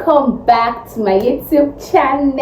welcome back to my YouTube channel.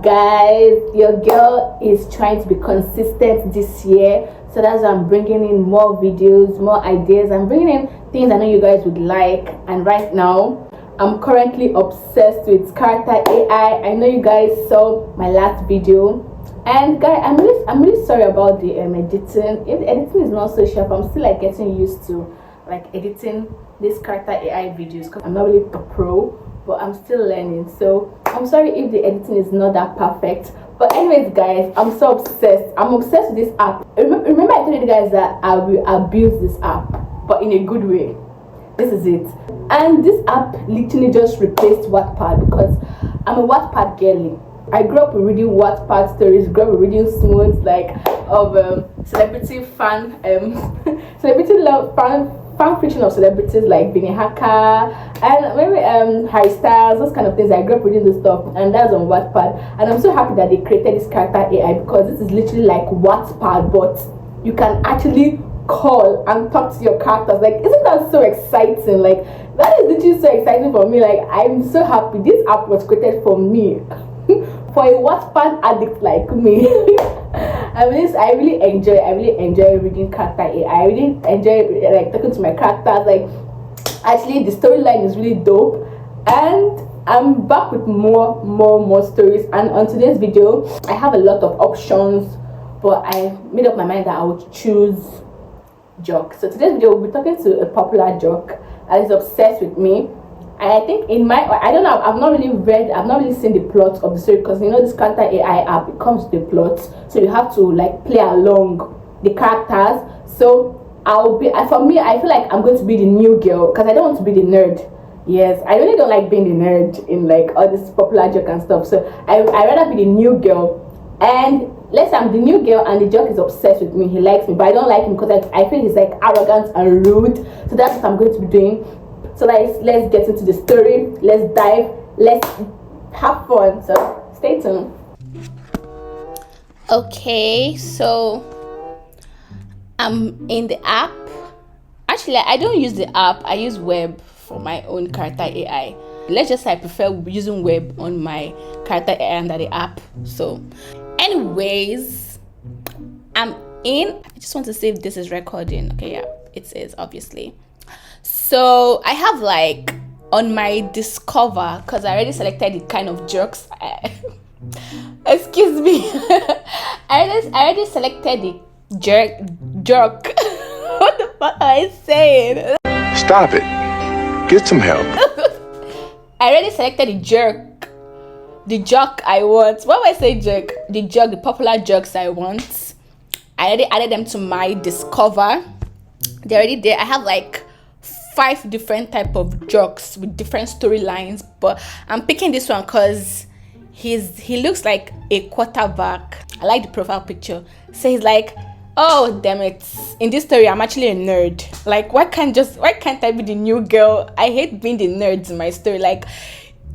Guys, your girl is trying to be consistent this year, so that's why I'm bringing in more videos, more ideas. I'm bringing in things I know you guys would like. And right now I'm currently obsessed with character AI. I know you guys saw my last video, and guys, I'm really sorry about the editing. If the editing is not so sharp, I'm still like getting used to like editing this character AI videos, because I'm not really a pro, but I'm still learning. So I'm sorry if the editing is not that perfect. But anyways, guys, I'm so obsessed. I'm obsessed with this app. Remember I told you guys that I will abuse this app, but in a good way. This is it. And this app literally just replaced Wattpad, because I'm a Wattpad girly. I grew up reading Wattpad stories, grew up reading smooths like of celebrity fan celebrity love fan fiction of celebrities like Vinny Haka and maybe Harry Styles, those kind of things. I grew up reading this stuff, and that's on Wattpad. And I'm so happy that they created this character AI, because this is literally like Wattpad, but you can actually call and talk to your characters. Like, isn't that so exciting? Like, that is literally so exciting for me. Like, I'm so happy this app was created for me. For a Wattpad addict like me. I really enjoy reading character AI. I really enjoy like talking to my characters. Like, actually the storyline is really dope, and I'm back with more stories. And on today's video I have a lot of options, but I made up my mind that I would choose Jock. So today's video we'll be talking to a popular Jock that is obsessed with me. And I think I don't know, I've not really seen the plot of the story, because you know this character AI app, it comes with the plot, so you have to like play along the characters. So for me, I feel like I'm going to be the new girl, because I don't want to be the nerd. Yes, I really don't like being the nerd in like all this popular Jock and stuff. So I rather be the new girl. And let's say I'm the new girl and the Jock is obsessed with me, he likes me, but I don't like him because I feel he's like arrogant and rude. So that's what I'm going to be doing. So let's get into the story. Let's dive. Let's have fun. So stay tuned. Okay, so I'm in the app. Actually, I don't use the app. I use web for my own character AI. Let's just say I prefer using web on my character AI under the app. So anyways, I'm in. I just want to see if this is recording. Okay, yeah, it is, obviously. So I have like on my discover, because I already selected the kind of jokes. Excuse me. I already selected the joke. What the fuck am I saying? Stop it. Get some help. I already selected the joke I want. What do I say joke? The popular jokes I want. I already added them to my discover. They're already there. I have like 5 different type of jokes with different storylines, but I'm picking this one because he looks like a quarterback. I like the profile picture. So he's like, oh damn it, in this story I'm actually a nerd. Like, why can't I be the new girl? I hate being the nerds in my story. Like,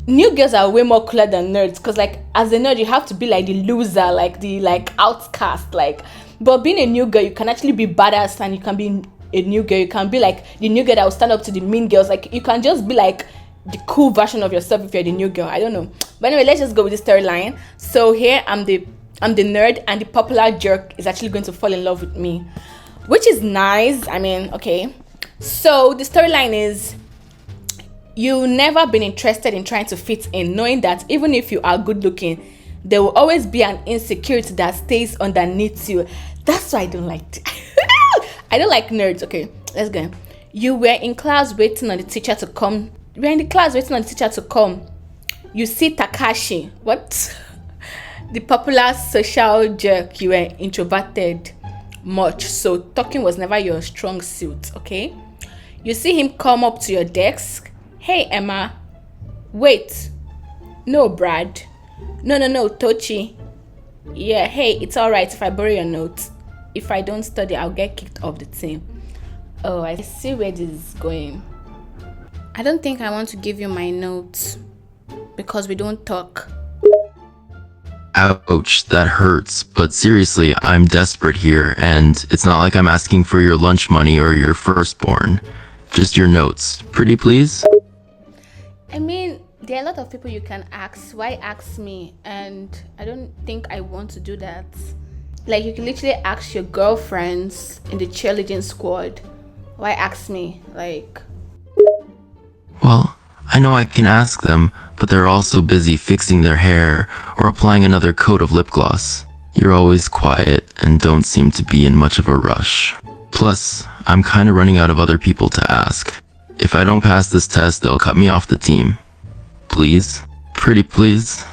new girls are way more cooler than nerds, because like as a nerd you have to be like the loser, like the outcast. Like, but being a new girl, you can actually be badass, and you can be a new girl. You can be like the new girl that will stand up to the mean girls. Like, you can just be like the cool version of yourself if you're the new girl. I don't know, but anyway, let's just go with the storyline. So here I'm the nerd, and the popular jerk is actually going to fall in love with me, which is nice. I mean, okay, so the storyline is, you've never been interested in trying to fit in, knowing that even if you are good looking, there will always be an insecurity that stays underneath you. That's why I don't like I don't like nerds. Okay, let's go. You were in class waiting on the teacher to come. You see Takashi. What? The popular social jerk. You were introverted much, so talking was never your strong suit. Okay. You see him come up to your desk. Hey, Emma. Wait. No, Brad. No, Tochi. Yeah, hey, it's alright if I borrow your notes. If I don't study, I'll get kicked off the team. Oh, I see where this is going. I don't think I want to give you my notes, because we don't talk. Ouch, that hurts. But seriously, I'm desperate here, and it's not like I'm asking for your lunch money or your firstborn. Just your notes. Pretty please? I mean, there are a lot of people you can ask. Why ask me? And I don't think I want to do that. Like, you can literally ask your girlfriends in the cheerleading squad. Why ask me? Like, Well, I know I can ask them, but they're also busy fixing their hair or applying another coat of lip gloss. You're always quiet and don't seem to be in much of a rush. Plus, I'm kinda running out of other people to ask. If I don't pass this test, they'll cut me off the team. Please? Pretty please?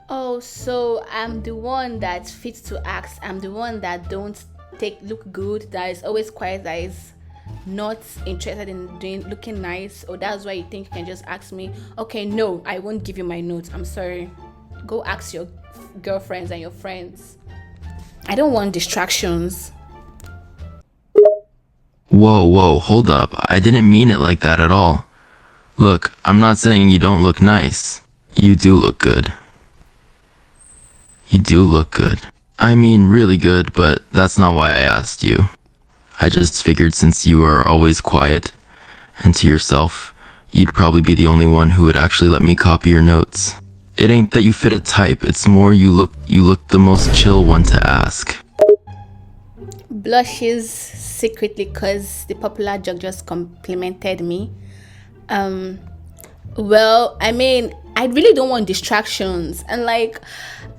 oh, so I'm the one that fits to ask. I'm the one that don't look good, that is always quiet, that is not interested in looking nice. Or that's why you think you can just ask me. Okay, no, I won't give you my notes. I'm sorry. Go ask your girlfriends and your friends. I don't want distractions. Whoa, hold up. I didn't mean it like that at all. Look, I'm not saying you don't look nice. You do look good. You do look good. I mean, really good, but that's not why I asked you. I just figured since you are always quiet and to yourself, you'd probably be the only one who would actually let me copy your notes. It ain't that you fit a type, it's more you look the most chill one to ask. Blushes secretly because the popular Jock just complimented me. Well, I mean, I really don't want distractions, and like,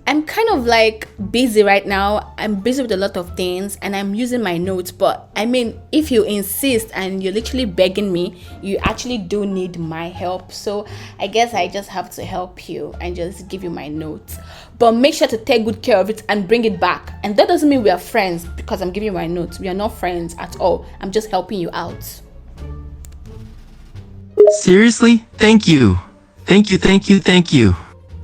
I'm kind of like busy right now. I'm busy with a lot of things and I'm using my notes. But I mean, if you insist and you're literally begging me, you actually do need my help. So I guess I just have to help you and just give you my notes. But make sure to take good care of it and bring it back. And that doesn't mean we are friends because I'm giving you my notes. We are not friends at all. I'm just helping you out. Seriously? Thank you. Thank you.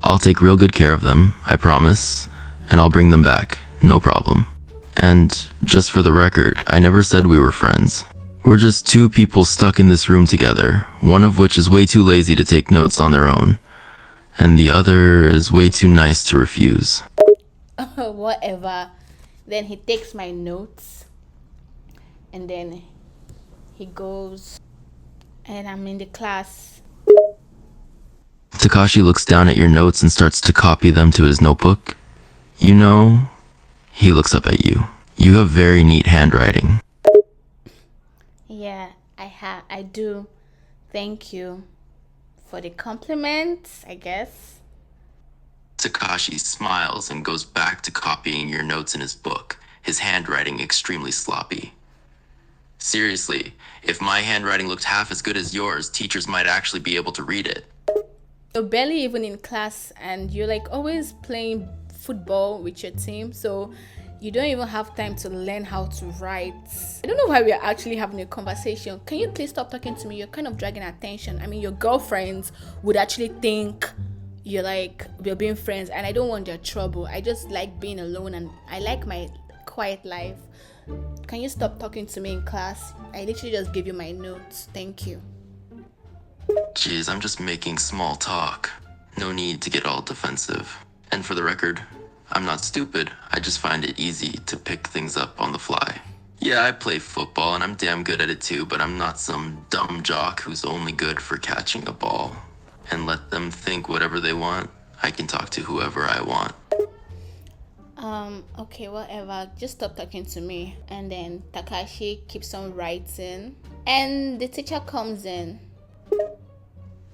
I'll take real good care of them, I promise. And I'll bring them back, no problem. And just for the record, I never said we were friends. We're just two people stuck in this room together, one of which is way too lazy to take notes on their own, and the other is way too nice to refuse. Whatever. Then he takes my notes and then he goes, and I'm in the class. Takashi looks down at your notes and starts to copy them to his notebook. You know, he looks up at you. You have very neat handwriting. Yeah, I do. Thank you for the compliment, I guess. Takashi smiles and goes back to copying your notes in his book, his handwriting extremely sloppy. Seriously, if my handwriting looked half as good as yours, teachers might actually be able to read it. You're barely even in class and you're like always playing football with your team, so you don't even have time to learn how to write. I don't know why we are actually having a conversation. Can you please stop talking to me? You're kind of dragging attention. I mean, your girlfriends would actually think you're like, we're being friends, and I don't want their trouble. I just like being alone and I like my quiet life. Can you stop talking to me in class? I literally just give you my notes. Thank you. Jeez, I'm just making small talk. No need to get all defensive. And for the record, I'm not stupid. I just find it easy to pick things up on the fly. Yeah, I play football and I'm damn good at it too, but I'm not some dumb jock who's only good for catching a ball. And let them think whatever they want. I can talk to whoever I want. Okay, whatever. Just stop talking to me. And then Takashi keeps on writing. And the teacher comes in.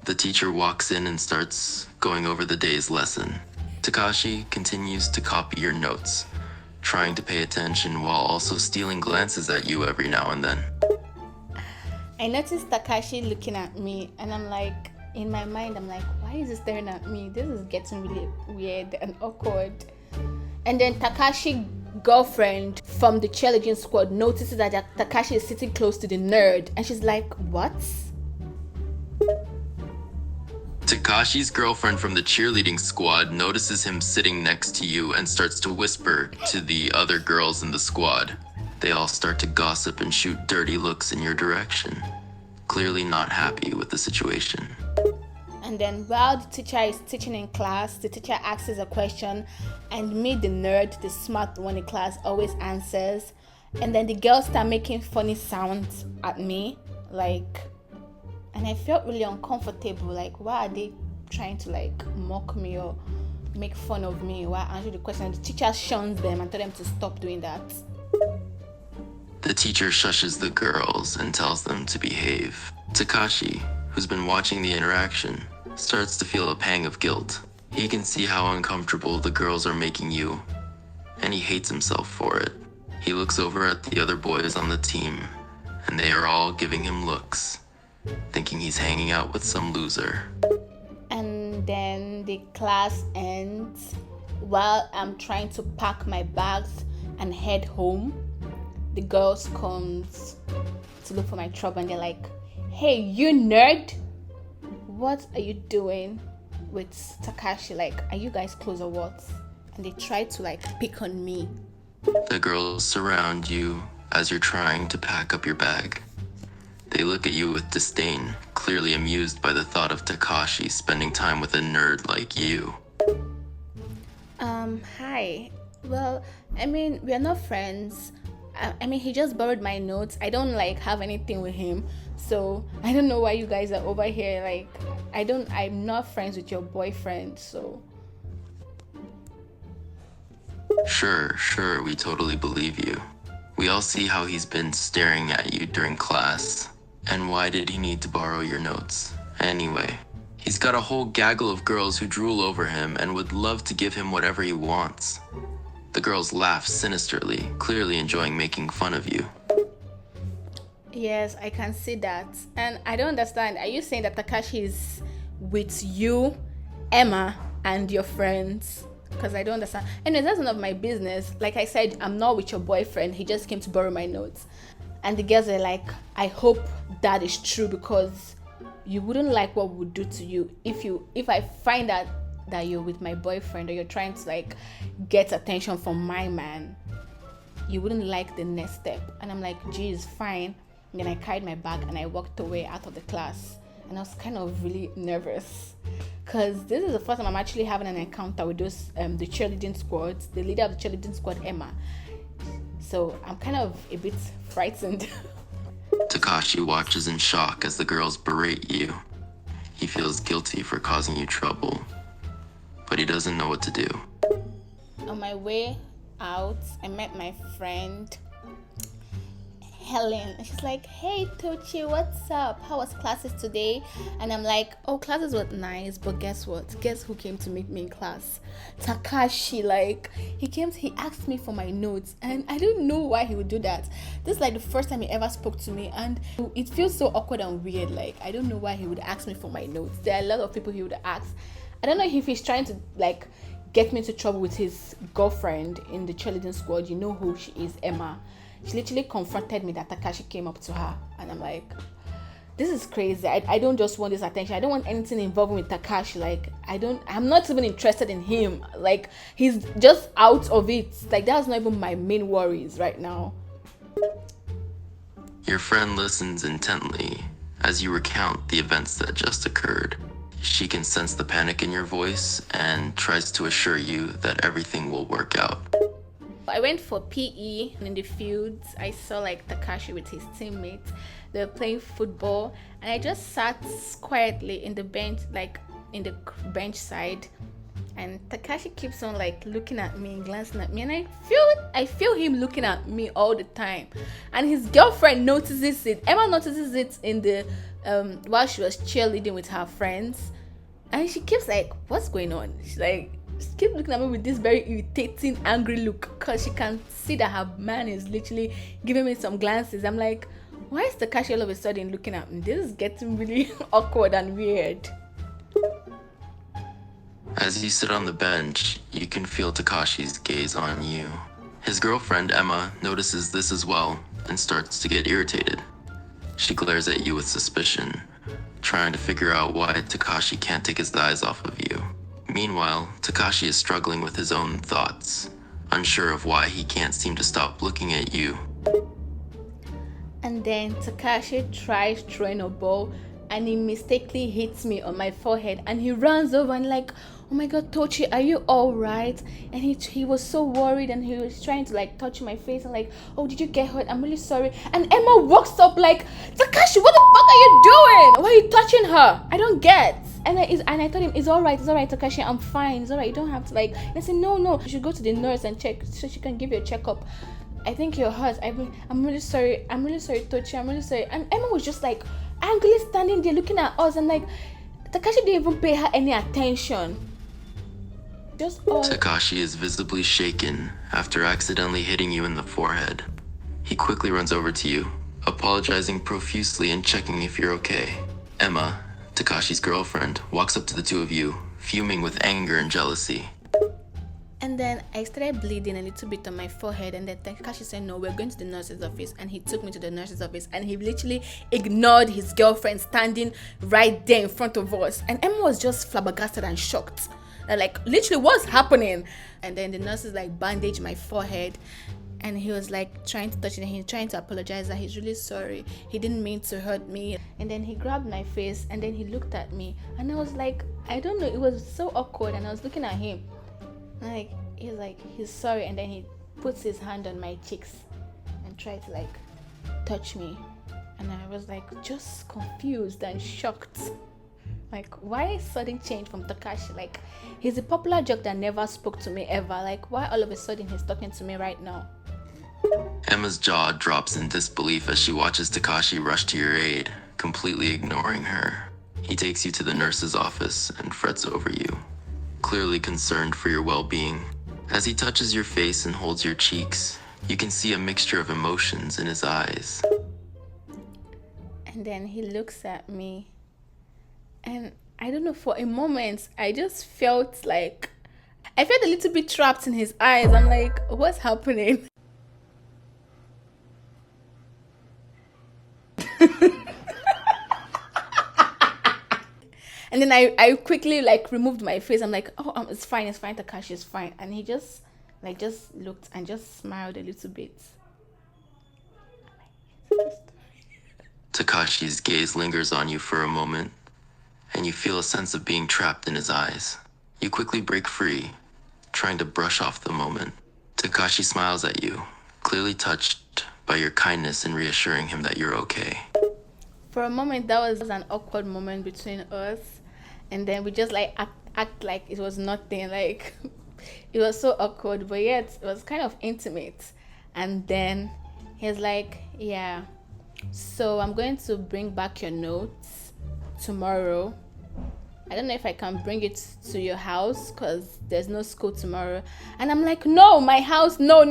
The teacher walks in and starts going over the day's lesson. Takashi continues to copy your notes, trying to pay attention while also stealing glances at you every now and then. I noticed Takashi looking at me, and I'm like, in my mind, I'm like, why is he staring at me? This is getting really weird and awkward. And then Takashi's girlfriend from the cheerleading squad notices that Takashi is sitting close to the nerd, and she's like, what? Takashi's girlfriend from the cheerleading squad notices him sitting next to you and starts to whisper to the other girls in the squad. They all start to gossip and shoot dirty looks in your direction, clearly not happy with the situation. And then while the teacher is teaching in class, the teacher asks a question, and me, the nerd, the smart one in class, always answers. And then the girls start making funny sounds at me, like And I felt really uncomfortable. Like, why are they trying to like mock me or make fun of me? Why answer the question? The teacher shuns them and tell them to stop doing that. The teacher shushes the girls and tells them to behave. Takashi, who's been watching the interaction, starts to feel a pang of guilt. He can see how uncomfortable the girls are making you, and he hates himself for it. He looks over at the other boys on the team, and they are all giving him looks, thinking he's hanging out with some loser. And then the class ends while I'm trying to pack my bags and head home. The girls comes to look for my trouble and they're like, "Hey, you nerd, what are you doing with Takashi? Like, are you guys close or what?" And they try to like pick on me. The girls surround you as you're trying to pack up your bag. They look at you with disdain, clearly amused by the thought of Takashi spending time with a nerd like you. Hi. Well, I mean, we are not friends. I mean, he just borrowed my notes. I don't like have anything with him, so I don't know why you guys are over here. Like, I'm not friends with your boyfriend, so. Sure, we totally believe you. We all see how he's been staring at you during class. And why did he need to borrow your notes? Anyway, he's got a whole gaggle of girls who drool over him and would love to give him whatever he wants. The girls laugh sinisterly, clearly enjoying making fun of you. Yes, I can see that. And I don't understand. Are you saying that Takashi is with you, Emma, and your friends? Because I don't understand. Anyways, that's none of my business. Like I said, I'm not with your boyfriend. He just came to borrow my notes. And the girls are like, I hope that is true, because you wouldn't like what we would do to you if I find out that you're with my boyfriend or you're trying to like get attention from my man. You wouldn't like the next step. And I'm like, geez, fine. And then I carried my bag and I walked away out of the class. And I was kind of really nervous because this is the first time I'm actually having an encounter with those the cheerleading squads, the leader of the cheerleading squad, Emma. So I'm kind of a bit frightened. Takashi watches in shock as the girls berate you. He feels guilty for causing you trouble, but he doesn't know what to do. On my way out, I met my friend Helen. She's like, "Hey Tochi, what's up? How was classes today?" And I'm like, "Oh, classes were nice, but guess what? Guess who came to meet me in class? Takashi." Like, he asked me for my notes, and I don't know why he would do that. This is like the first time he ever spoke to me, and it feels so awkward and weird. Like, I don't know why he would ask me for my notes. There are a lot of people he would ask. I don't know if he's trying to like get me into trouble with his girlfriend in the cheerleading squad. You know who she is, Emma. She literally confronted me that Takashi came up to her, and I'm like, this is crazy. I don't just want this attention. I don't want anything involving with Takashi. Like, I'm not even interested in him. Like, he's just out of it. Like, that's not even my main worries right now. Your friend listens intently as you recount the events that just occurred. She can sense the panic in your voice and tries to assure you that everything will work out. I went for PE, and in the fields I saw like Takashi with his teammates. They were playing football, and I just sat quietly in the bench, like in the bench side, and Takashi keeps on like looking at me, glancing at me, and I feel him looking at me all the time. And his girlfriend notices it. Emma notices it in the while she was cheerleading with her friends, and she keeps like, "What's going on?" She's like, she keeps looking at me with this very irritating, angry look, because she can see that her man is literally giving me some glances. I'm like, why is Takashi all of a sudden looking at me? This is getting really awkward and weird. As you sit on the bench, you can feel Takashi's gaze on you. His girlfriend, Emma, notices this as well and starts to get irritated. She glares at you with suspicion, trying to figure out why Takashi can't take his eyes off of you. Meanwhile, Takashi is struggling with his own thoughts, unsure of why he can't seem to stop looking at you. And then Takashi tries throwing a ball, and he mistakenly hits me on my forehead, and he runs over and like, "Oh my God, Tochi, are you all right?" And he was so worried, and he was trying to like touch my face and like, "Oh, did you get hurt? I'm really sorry." And Emma walks up like, "Takashi, what the fuck are you doing? Why are you touching her? I don't get." And I told him, it's all right, Takashi, I'm fine, it's all right, you don't have to like. And I said, no, you should go to the nurse and check so she can give you a checkup. I think you're hurt. I'm really sorry, Tochi, I'm really sorry. And Emma was just like angrily standing there looking at us, and like Takashi didn't even pay her any attention. Takashi is visibly shaken after accidentally hitting you in the forehead. He quickly runs over to you, apologizing profusely and checking if you're okay. Emma, Takashi's girlfriend, walks up to the two of you, fuming with anger and jealousy. And then I started bleeding a little bit on my forehead, and then Takashi said, "No, we're going to the nurse's office." And he took me to the nurse's office, and he literally ignored his girlfriend standing right there in front of us. And Emma was just flabbergasted and shocked. Like, literally, what's happening? And then the nurses like bandaged my forehead, and he was like trying to touch it, and he's trying to apologize that he's really sorry, he didn't mean to hurt me. And then he grabbed my face, and then he looked at me, and I was like, I don't know, it was so awkward. And I was looking at him, like, he's sorry. And then he puts his hand on my cheeks and tried to like touch me, and I was like just confused and shocked. Like, why sudden change from Takashi? Like, he's a popular jock that never spoke to me ever. Like, why all of a sudden he's talking to me right now? Emma's jaw drops in disbelief as she watches Takashi rush to your aid, completely ignoring her. He takes you to the nurse's office and frets over you, clearly concerned for your well-being. As he touches your face and holds your cheeks, you can see a mixture of emotions in his eyes. And then he looks at me, and I don't know, for a moment, I just felt like, I felt a little bit trapped in his eyes. I'm like, what's happening? And then I quickly like removed my face. I'm like, oh, it's fine, Takashi, it's fine. And he just looked and just smiled a little bit. Takashi's gaze lingers on you for a moment, and you feel a sense of being trapped in his eyes. You quickly break free, trying to brush off the moment. Takashi smiles at you, clearly touched by your kindness and reassuring him that you're okay. For a moment, that was an awkward moment between us, and then we just like act like it was nothing. Like, it was so awkward, but yet it was kind of intimate. And then he's like, yeah, so I'm going to bring back your notes tomorrow. I don't know if I can bring it to your house because there's no school tomorrow. And I'm like, no, my house, no,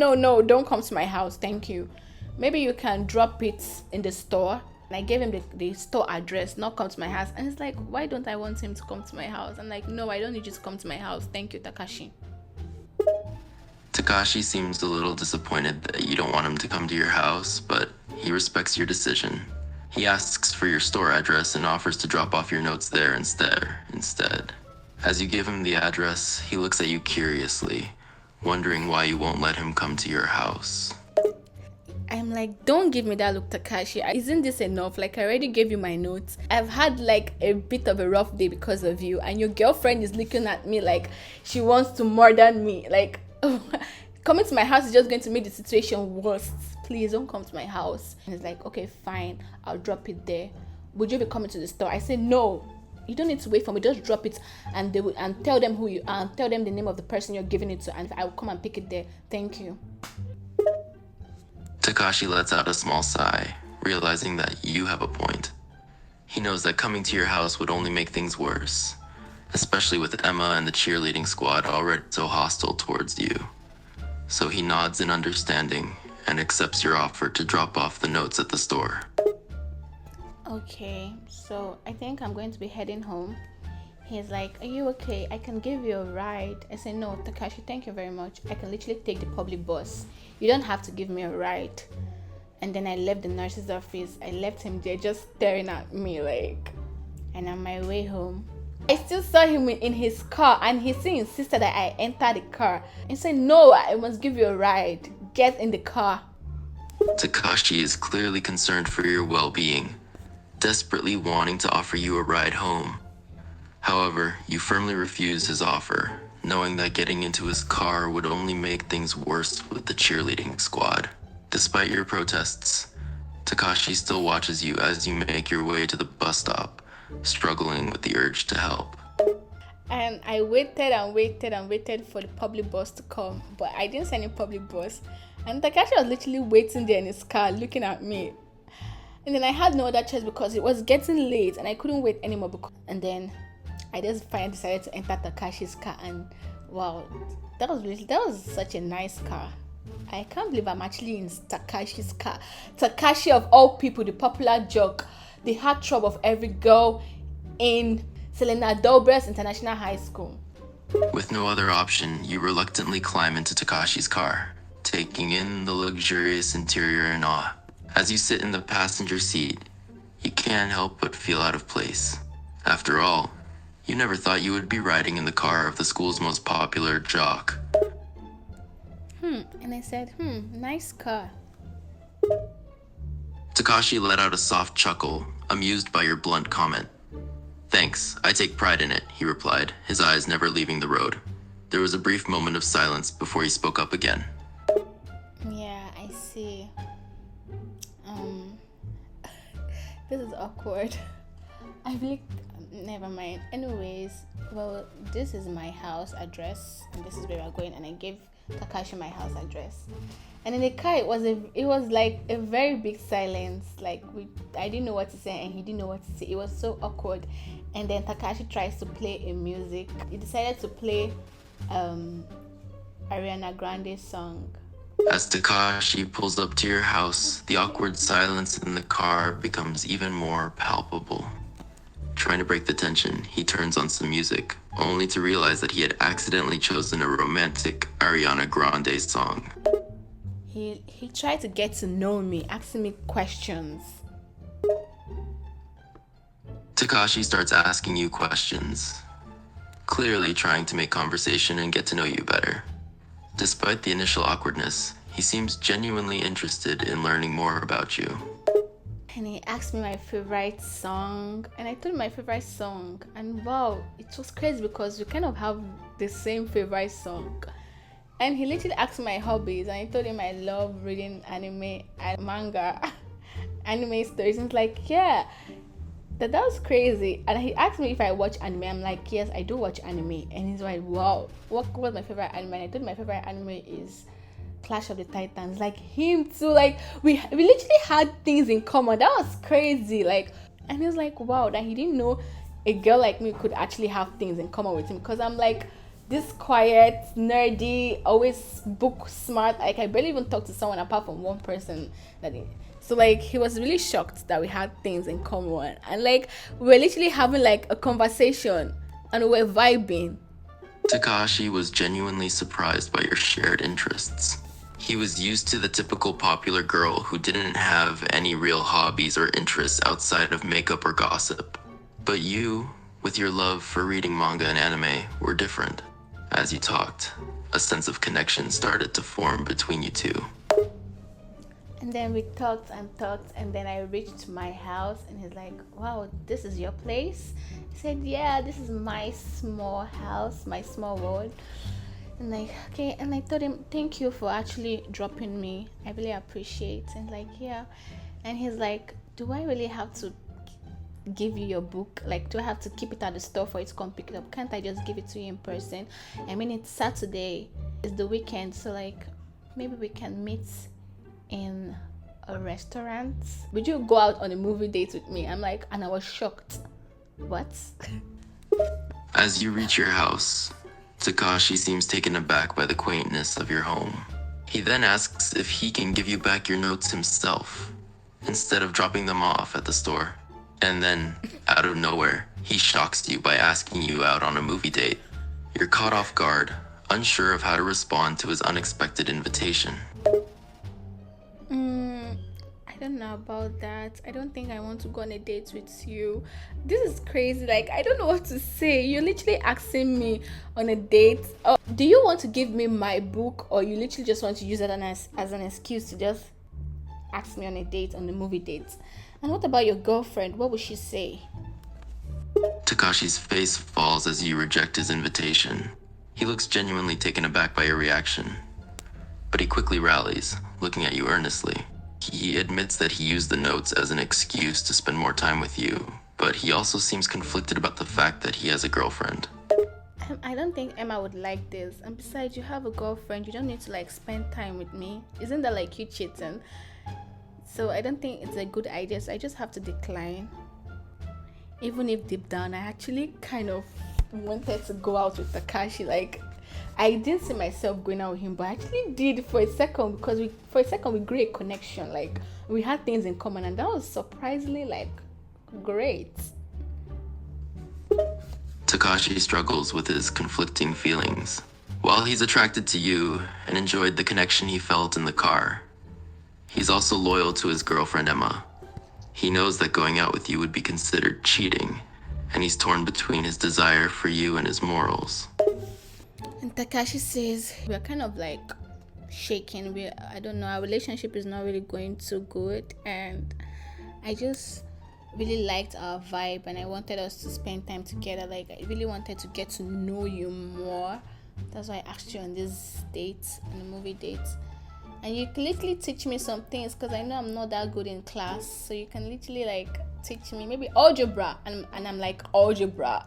don't come to my house, thank you. Maybe you can drop it in the store. And I gave him the store address, not come to my house. And he's like, why don't I want him to come to my house? I'm like, no, I don't need you to come to my house, thank you, Takashi. Takashi seems a little disappointed that you don't want him to come to your house, but he respects your decision. He asks for your store address and offers to drop off your notes there instead. As you give him the address, he looks at you curiously, wondering why you won't let him come to your house. I'm like, don't give me that look, Takashi. Isn't this enough? Like, I already gave you my notes. I've had like a bit of a rough day because of you, and your girlfriend is looking at me like she wants to murder me. Like, coming to my house is just going to make the situation worse. Please don't come to my house. And he's like, okay, fine, I'll drop it there. Would you be coming to the store? I said, no, you don't need to wait for me, just drop it, and tell them who you are, and tell them the name of the person you're giving it to, and I will come and pick it there. Thank you. Takashi lets out a small sigh, realizing that you have a point. He knows that coming to your house would only make things worse, especially with Emma and the cheerleading squad already so hostile towards you. So he nods in understanding and accepts your offer to drop off the notes at the store. Okay, so I think I'm going to be heading home. He's like, are you okay? I can give you a ride. I said, no, Takashi, thank you very much. I can literally take the public bus. You don't have to give me a ride. And then I left the nurse's office. I left him there just staring at me like, and on my way home, I still saw him in his car, and he still insisted that I enter the car. I said, no, I must give you a ride. Get in the car. Takashi is clearly concerned for your well-being, desperately wanting to offer you a ride home. However, you firmly refused his offer, knowing that getting into his car would only make things worse with the cheerleading squad. Despite your protests, Takashi still watches you as you make your way to the bus stop, struggling with the urge to help. And I waited and waited and waited for the public bus to come, but I didn't see any public bus. And Takashi was literally waiting there in his car, looking at me. And then I had no other choice because it was getting late and I couldn't wait anymore. And then I just finally decided to enter Takashi's car, and wow, that was such a nice car. I can't believe I'm actually in Takashi's car. Takashi, of all people, the popular Jock, the heartthrob of every girl in Selena Dobre's International High School. With no other option, you reluctantly climb into Takashi's car, taking in the luxurious interior in awe. As you sit in the passenger seat, you can't help but feel out of place. After all, you never thought you would be riding in the car of the school's most popular jock. And I said, nice car. Takashi let out a soft chuckle, amused by your blunt comment. Thanks, I take pride in it, he replied, his eyes never leaving the road. There was a brief moment of silence before he spoke up again. Yeah, I see. This is awkward. I really, never mind. Anyways, well, this is my house address, and this is where we're going, and I gave Takashi my house address. And in the car, it was like a very big silence. Like I didn't know what to say, and he didn't know what to say. It was so awkward. And then Takashi tries to play a music. He decided to play Ariana Grande's song. As Takashi pulls up to your house, the awkward silence in the car becomes even more palpable. Trying to break the tension, he turns on some music, only to realize that he had accidentally chosen a romantic Ariana Grande song. He tried to get to know me, asking me questions. Takashi starts asking you questions, clearly trying to make conversation and get to know you better. Despite the initial awkwardness, he seems genuinely interested in learning more about you. And he asked me my favorite song, and I told him my favorite song. And wow, it was crazy because we kind of have the same favorite song. And he literally asked me my hobbies, and I told him I love reading anime and manga, anime stories. And he's like, yeah, that was crazy. And he asked me if I watch anime. I'm like, yes, I do watch anime. And he's like, wow, what was my favorite anime? And I told him my favorite anime is Clash of the Titans. Like him too. Like we literally had things in common. That was crazy. Like, and he was like, wow, that he didn't know a girl like me could actually have things in common with him. Because I'm like this quiet, nerdy, always book smart. Like I barely even talk to someone apart from one person so like he was really shocked that we had things in common, and like we were literally having like a conversation and we were vibing. Takashi was genuinely surprised by your shared interests. He was used to the typical popular girl who didn't have any real hobbies or interests outside of makeup or gossip. But you, with your love for reading manga and anime, were different. As you talked, a sense of connection started to form between you two. And then we talked, and then I reached my house, and he's like, wow, this is your place? He said, yeah, this is my small house, my small world. And like, okay, and I told him, thank you for actually dropping me. I really appreciate it. And like, yeah. And he's like, do I really have to give you your book? Like, do I have to keep it at the store for you to come pick it up? Can't I just give it to you in person? I mean, it's Saturday, it's the weekend, so like maybe we can meet in a restaurant. Would you go out on a movie date with me? I'm like, and I was shocked. What? As you reach your house, Takashi seems taken aback by the quaintness of your home. He then asks if he can give you back your notes himself, instead of dropping them off at the store. And then, out of nowhere, he shocks you by asking you out on a movie date. You're caught off guard, unsure of how to respond to his unexpected invitation. I don't know about that. I don't think I want to go on a date with you. This is crazy. Like, I don't know what to say. You're literally asking me on a date. Do you want to give me my book, or you literally just want to use it as an excuse to just ask me on a date, on a movie date? And what about your girlfriend? What would she say? Takashi's face falls as you reject his invitation. He looks genuinely taken aback by your reaction, but he quickly rallies, looking at you earnestly. He admits that he used the notes as an excuse to spend more time with you, but he also seems conflicted about the fact that he has a girlfriend. I don't think Emma would like this. And besides, you have a girlfriend. You don't need to like spend time with me. Isn't that like you cheating? So I don't think it's a good idea. So I just have to decline. Even if deep down, I actually kind of wanted to go out with Takashi. Like, I didn't see myself going out with him, but I actually did for a second because we grew a connection. Like, we had things in common, and that was surprisingly like great. Takashi struggles with his conflicting feelings. While he's attracted to you and enjoyed the connection he felt in the car, he's also loyal to his girlfriend Emma. He knows that going out with you would be considered cheating, and he's torn between his desire for you and his morals. And Takashi says we're kind of like shaking. I don't know, our relationship is not really going too good, and I just really liked our vibe and I wanted us to spend time together. Like, I really wanted to get to know you more. That's why I asked you on this date, on the movie date. And you can literally teach me some things because I know I'm not that good in class. So you can literally like teach me maybe algebra. And I'm like, algebra?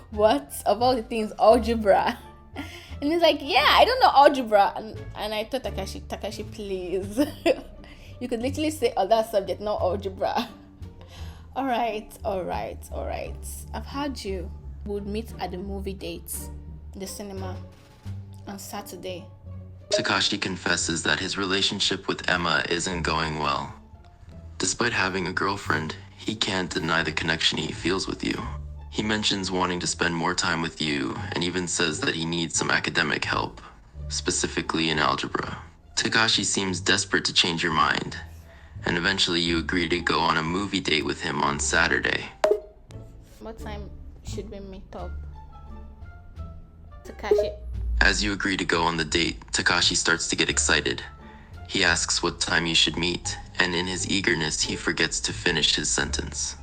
What? Of all the things, algebra? And he's like, yeah, I don't know algebra. And I thought, Takashi, please. You could literally say, oh, that subject, not algebra. All right. I've heard you. We'll meet at the movie dates, the cinema, on Saturday. Takashi confesses that his relationship with Emma isn't going well. Despite having a girlfriend, he can't deny the connection he feels with you. He mentions wanting to spend more time with you and even says that he needs some academic help, specifically in algebra. Takashi seems desperate to change your mind, and eventually you agree to go on a movie date with him on Saturday. What time should we meet up? Takashi. As you agree to go on the date, Takashi starts to get excited. He asks what time you should meet, and in his eagerness, he forgets to finish his sentence.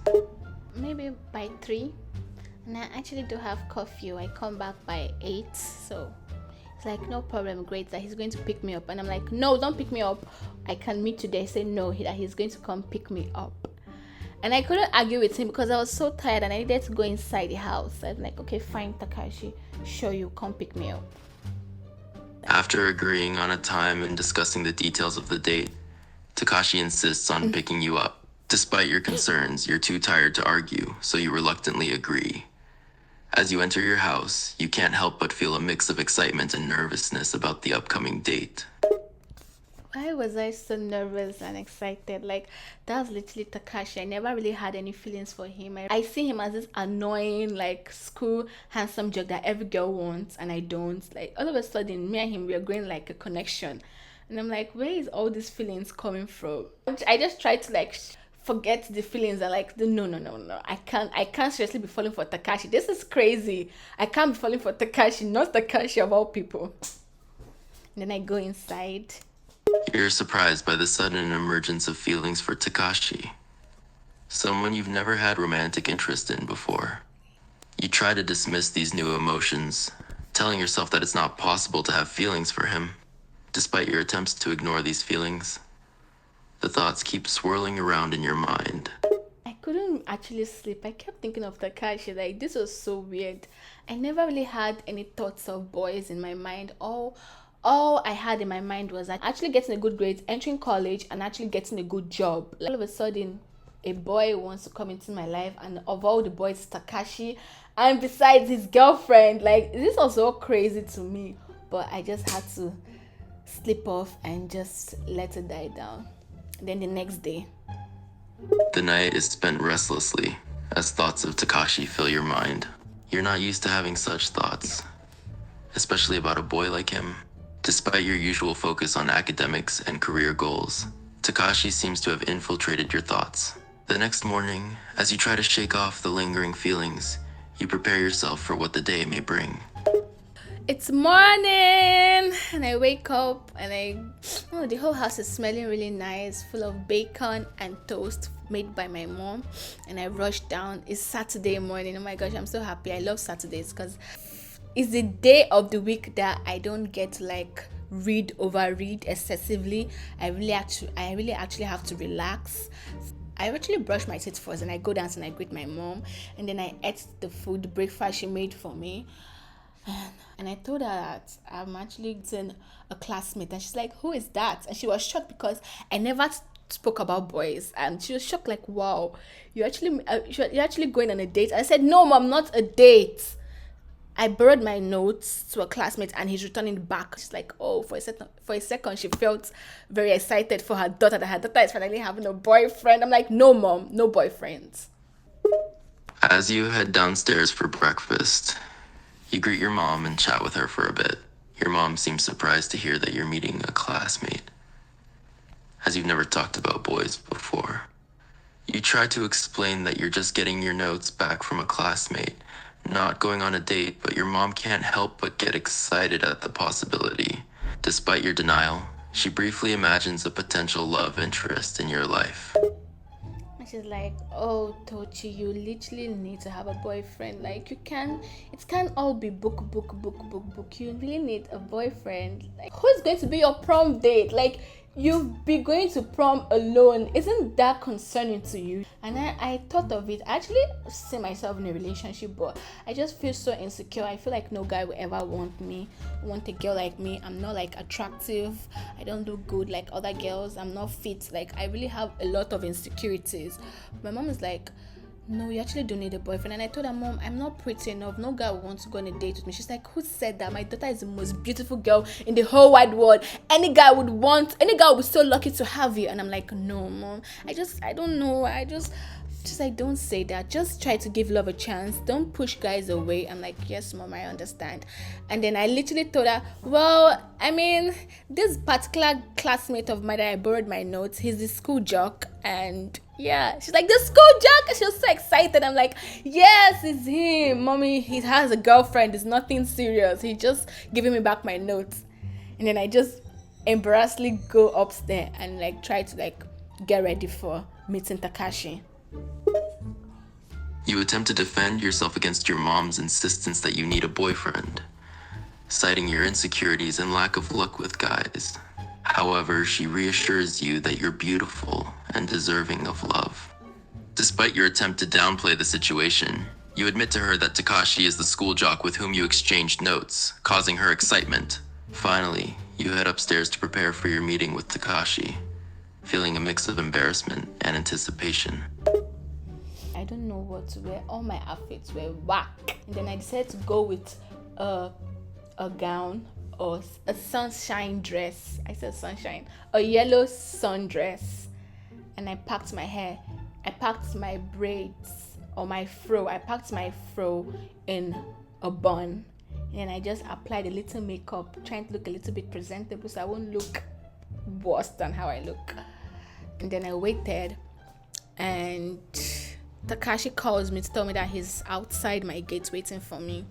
Maybe by 3. And I actually do have curfew. I come back by 8, so it's like, no problem, great, that he's going to pick me up. And I'm like, no, don't pick me up. I can meet today. I say no, that he's going to come pick me up. And I couldn't argue with him because I was so tired and I needed to go inside the house. I'm like, okay, fine, Takashi, sure, you come pick me up. After agreeing on a time and discussing the details of the date, Takashi insists on picking you up. Despite your concerns, you're too tired to argue, so you reluctantly agree. As you enter your house, you can't help but feel a mix of excitement and nervousness about the upcoming date. Why was I so nervous and excited? Like, that was literally Takashi. I never really had any feelings for him. I see him as this annoying, like, school handsome jock that every girl wants and I don't. Like, all of a sudden, me and him, we are going like a connection. And I'm like, where is all these feelings coming from? I just tried to like forget the feelings and like, no. I can't seriously be falling for Takashi. This is crazy. I can't be falling for Takashi, not Takashi of all people. And then I go inside. You're surprised by the sudden emergence of feelings for Takashi, someone you've never had romantic interest in before. You try to dismiss these new emotions, telling yourself that it's not possible to have feelings for him. Despite your attempts to ignore these feelings, the thoughts keep swirling around in your mind. I couldn't actually sleep. I kept thinking of Takashi. Like, this was so weird. I never really had any thoughts of boys in my mind. All I had in my mind was actually getting a good grade, entering college, and actually getting a good job. Like, all of a sudden, a boy wants to come into my life, and of all the boys, Takashi, and besides his girlfriend. Like, this was so crazy to me. But I just had to slip off and just let it die down. Then the next day. The night is spent restlessly, as thoughts of Takashi fill your mind. You're not used to having such thoughts, especially about a boy like him. Despite your usual focus on academics and career goals, Takashi seems to have infiltrated your thoughts. The next morning, as you try to shake off the lingering feelings, you prepare yourself for what the day may bring. It's morning and I wake up and the whole house is smelling really nice, full of bacon and toast made by my mom. And I rush down. It's Saturday morning. Oh my gosh, I'm so happy. I love Saturdays because it's the day of the week that I don't get to like overread excessively. I really actually have to relax. I actually brush my teeth first and I go down and I greet my mom, and then I ate the breakfast she made for me. And I told her that I'm actually dating a classmate, and she's like, "Who is that?" And she was shocked because I never spoke about boys, and she was shocked, like, "Wow, you're actually going on a date?" I said, "No, mom, not a date. I borrowed my notes to a classmate and he's returning back." She's like, "Oh," for a second, she felt very excited for her daughter, that her daughter is finally having a boyfriend. I'm like, "No, mom, no boyfriends." As you head downstairs for breakfast, you greet your mom and chat with her for a bit. Your mom seems surprised to hear that you're meeting a classmate, as you've never talked about boys before. You try to explain that you're just getting your notes back from a classmate, not going on a date, but your mom can't help but get excited at the possibility. Despite your denial, she briefly imagines a potential love interest in your life. And she's like, "Oh, Tochi, you literally need to have a boyfriend. Like, it can't all be book. You really need a boyfriend. Like, who's going to be your prom date? Like, you'll be going to prom alone. Isn't that concerning to you?" And I thought of it. I actually see myself in a relationship, but I just feel so insecure. I feel like no guy will ever want a girl like me. I'm not like attractive. I don't look good like other girls. I'm not fit. Like, I really have a lot of insecurities. My mom is like, "No, you actually don't need a boyfriend." And I told her, "Mom, I'm not pretty enough. No guy will want to go on a date with me." She's like, "Who said that? My daughter is the most beautiful girl in the whole wide world. Any guy would be so lucky to have you." And I'm like, "No, Mom. I don't know. Just like, don't say that. Just try to give love a chance. Don't push guys away." I'm like, "Yes, Mom, I understand." And then I literally told her, "Well, I mean, this particular classmate of mine that I borrowed my notes, he's the school jock." And yeah, she's like, "The school jock?" And she was so excited. I'm like, "Yes, it's him, Mommy. He has a girlfriend. It's nothing serious. He just giving me back my notes." And then I just embarrassingly go upstairs and like try to like get ready for meeting Takashi. You attempt to defend yourself against your mom's insistence that you need a boyfriend, citing your insecurities and lack of luck with guys. However, she reassures you that you're beautiful and deserving of love. Despite your attempt to downplay the situation, you admit to her that Takashi is the school jock with whom you exchanged notes, causing her excitement. Finally, you head upstairs to prepare for your meeting with Takashi, feeling a mix of embarrassment and anticipation. I don't know what to wear. All my outfits were whack. And then I decided to go with a gown or a sunshine dress. I said sunshine. A yellow sundress. And I packed my hair. I packed my braids or my fro. I packed my fro in a bun. And then I just applied a little makeup, trying to look a little bit presentable so I won't look worse than how I look. And then I waited, and Takashi calls me to tell me that he's outside my gate waiting for me.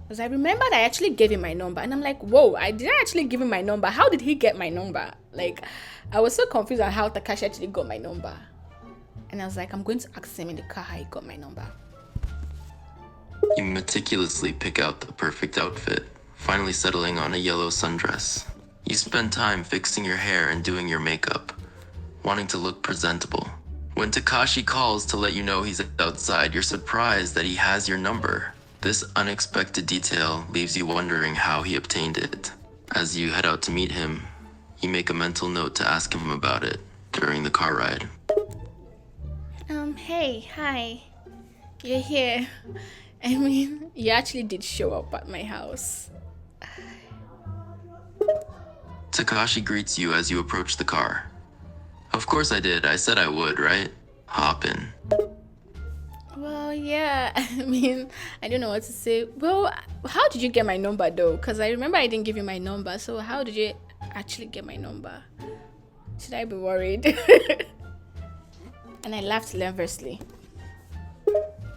Because I remembered I actually gave him my number, and I'm like, "Whoa, did I actually give him my number? How did he get my number?" Like, I was so confused on how Takashi actually got my number. And I was like, I'm going to ask him in the car how he got my number. You meticulously pick out the perfect outfit, finally settling on a yellow sundress. You spend time fixing your hair and doing your makeup, wanting to look presentable. When Takashi calls to let you know he's outside, you're surprised that he has your number. This unexpected detail leaves you wondering how he obtained it. As you head out to meet him, you make a mental note to ask him about it during the car ride. Hey, hi. You're here. I mean, you actually did show up at my house. Takashi greets you as you approach the car. Of course I did. I said I would, right? Hop in. Well, yeah. I mean, I don't know what to say. Well, how did you get my number though? Because I remember I didn't give you my number. So how did you actually get my number? Should I be worried? And I laughed nervously.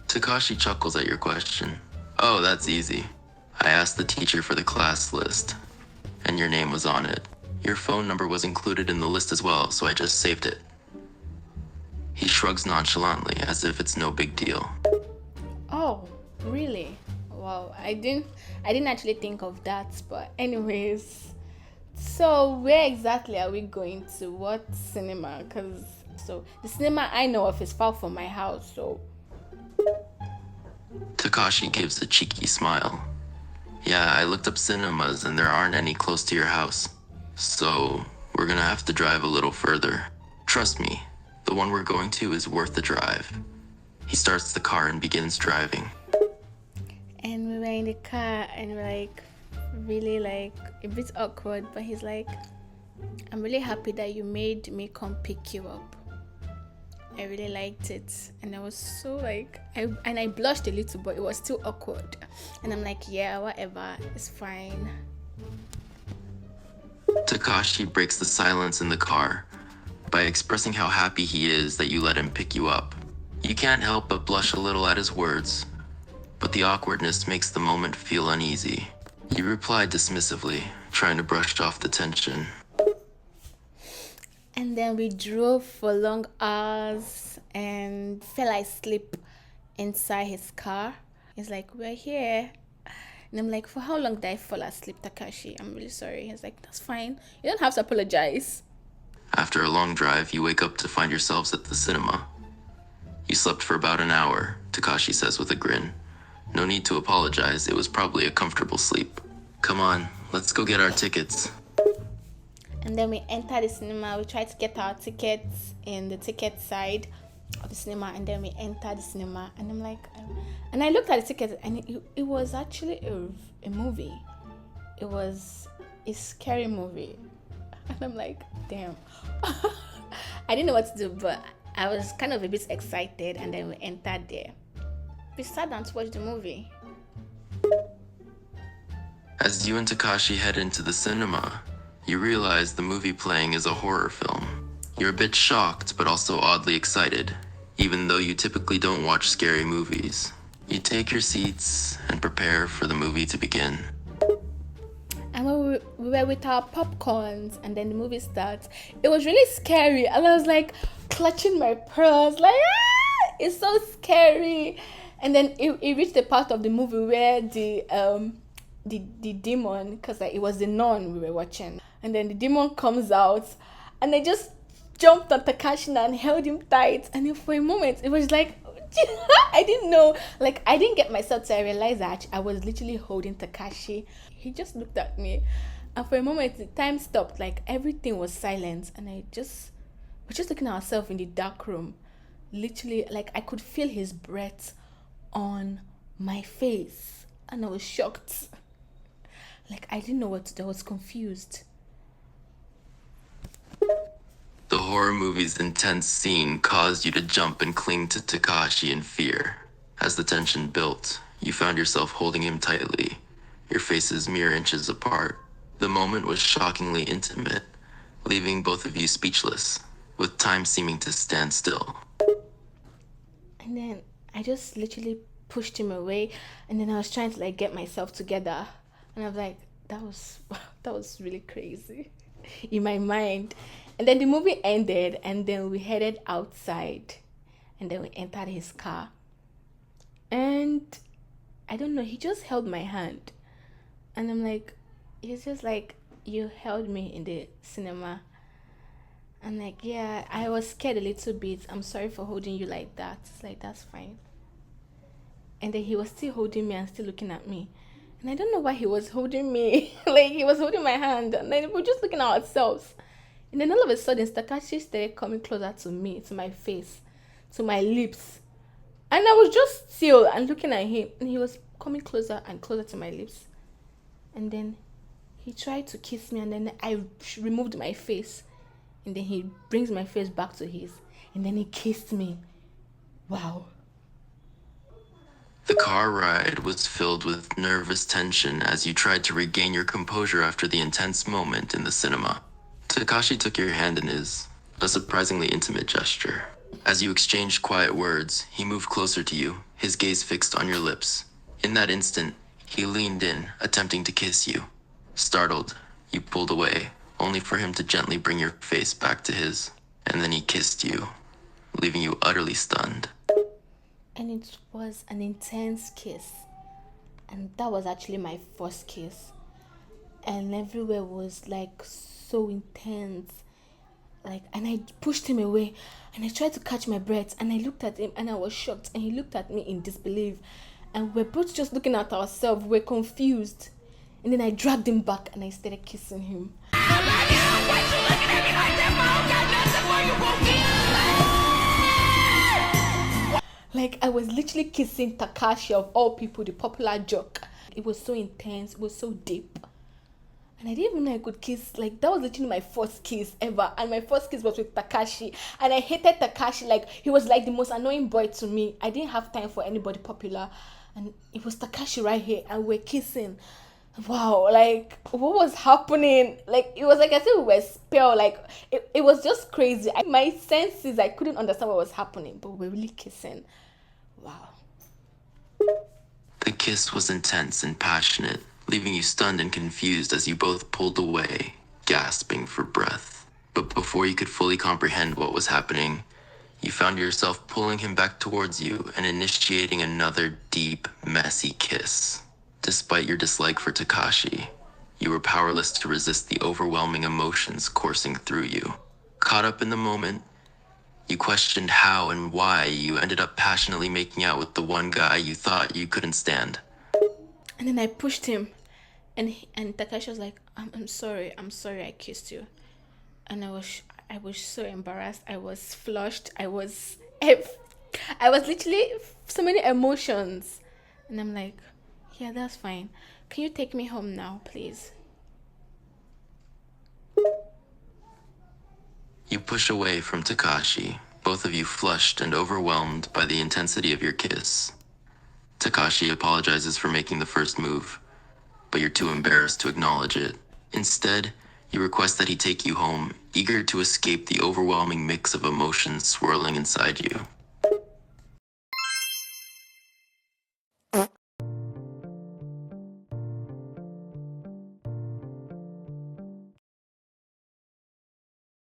Takashi chuckles at your question. Oh, that's easy. I asked the teacher for the class list, and your name was on it. Your phone number was included in the list as well, so I just saved it. He shrugs nonchalantly, as if it's no big deal. Oh, really? Wow, I didn't actually think of that, but anyways. So where exactly are we going to? What cinema? Because so the cinema I know of is far from my house, so Takashi gives a cheeky smile. Yeah, I looked up cinemas and there aren't any close to your house. So, we're gonna have to drive a little further. Trust me, the one we're going to is worth the drive. He starts the car and begins driving. and we were in the car and we're like really like a bit awkward, but he's like, I'm really happy that you made me come pick you up. I really liked it, and I was so like, I blushed a little, but it was still awkward. And I'm like, yeah, whatever, it's fine. Takashi breaks the silence in the car by expressing how happy he is that you let him pick you up. You can't help but blush a little at his words, but the awkwardness makes the moment feel uneasy. You reply dismissively, trying to brush off the tension. And then we drove for long hours and fell asleep inside his car. He's like, we're here. And I'm like, for how long did I fall asleep, Takashi? I'm really sorry. He's like, that's fine. You don't have to apologize. After a long drive, you wake up to find yourselves at the cinema. You slept for about an hour, Takashi says with a grin. No need to apologize, it was probably a comfortable sleep. Come on, let's go get our tickets. And then we enter the cinema. We try to get our tickets in the ticket side of the cinema, and then we enter the cinema. And I'm like, and I looked at the ticket, and it was actually a movie. It was a scary movie, and I'm like, damn. I didn't know what to do, but I was kind of a bit excited. And then we entered there. We sat down to watch the movie. As you and Takashi head into the cinema, you realize the movie playing is a horror film. You're a bit shocked, but also oddly excited, even though you typically don't watch scary movies. You take your seats and prepare for the movie to begin. And when we were with our popcorns, and then the movie starts, it was really scary. And I was like clutching my pearls, like, it's so scary. And then it reached the part of the movie where the demon, because like, it was the nun we were watching, and then the demon comes out, and I just jumped on Takashi and held him tight, and then for a moment it was like I didn't know, like I didn't get myself to realize that I was literally holding Takashi. He just looked at me, and for a moment the time stopped, like everything was silent, and we're just looking at ourselves in the dark room. Literally, like I could feel his breath on my face, and I was shocked. Like, I didn't know what to do. I was confused. The horror movie's intense scene caused you to jump and cling to Takashi in fear. As the tension built, you found yourself holding him tightly, your faces mere inches apart. The moment was shockingly intimate, leaving both of you speechless, with time seeming to stand still. And then I just literally pushed him away, and then I was trying to like get myself together. And I was like, that was really crazy in my mind. And then the movie ended, and then we headed outside, and then we entered his car. And I don't know, he just held my hand. And I'm like, he's just like, you held me in the cinema. I'm like, yeah, I was scared a little bit. I'm sorry for holding you like that. It's like, that's fine. And then he was still holding me and still looking at me. And I don't know why he was holding me. Like, he was holding my hand. And then we were just looking at ourselves. And then all of a sudden, Takashi started coming closer to me, to my face, to my lips. And I was just still and looking at him. And he was coming closer and closer to my lips. And then he tried to kiss me. And then I removed my face. And then he brings my face back to his. And then he kissed me. Wow. The car ride was filled with nervous tension as you tried to regain your composure after the intense moment in the cinema. Takashi took your hand in his, a surprisingly intimate gesture. As you exchanged quiet words, he moved closer to you, his gaze fixed on your lips. In that instant, He leaned in, attempting to kiss you. Startled, you pulled away, only for him to gently bring your face back to his. And then he kissed you, leaving you utterly stunned. And it was an intense kiss. And that was actually my first kiss. And everywhere was like so intense. And I pushed him away and I tried to catch my breath and I looked at him and I was shocked and he looked at me in disbelief. And we're both just looking at ourselves. We're confused. And then I dragged him back and I started kissing him. I was literally kissing Takashi, of all people, the popular Jock. It was so intense, it was so deep. And I didn't even know I could kiss. That was literally my first kiss ever. And my first kiss was with Takashi. And I hated Takashi. He was the most annoying boy to me. I didn't have time for anybody popular. And it was Takashi right here. And we're kissing. Wow, what was happening? It was I said we were spelled. It was just crazy. My senses, I couldn't understand what was happening. But we were really kissing. Wow. The kiss was intense and passionate, leaving you stunned and confused as you both pulled away, gasping for breath. But before you could fully comprehend what was happening, you found yourself pulling him back towards you and initiating another deep, messy kiss. Despite your dislike for Takashi, you were powerless to resist the overwhelming emotions coursing through you. Caught up in the moment, you questioned how and why you ended up passionately making out with the one guy you thought you couldn't stand. And then I pushed him, and Takashi was like, I'm sorry I kissed you. And I was so embarrassed. I was flushed. I was literally so many emotions. And I'm like, yeah, that's fine. Can you take me home now, please? You push away from Takashi, both of you flushed and overwhelmed by the intensity of your kiss. Takashi apologizes for making the first move, but you're too embarrassed to acknowledge it. Instead, you request that he take you home, eager to escape the overwhelming mix of emotions swirling inside you.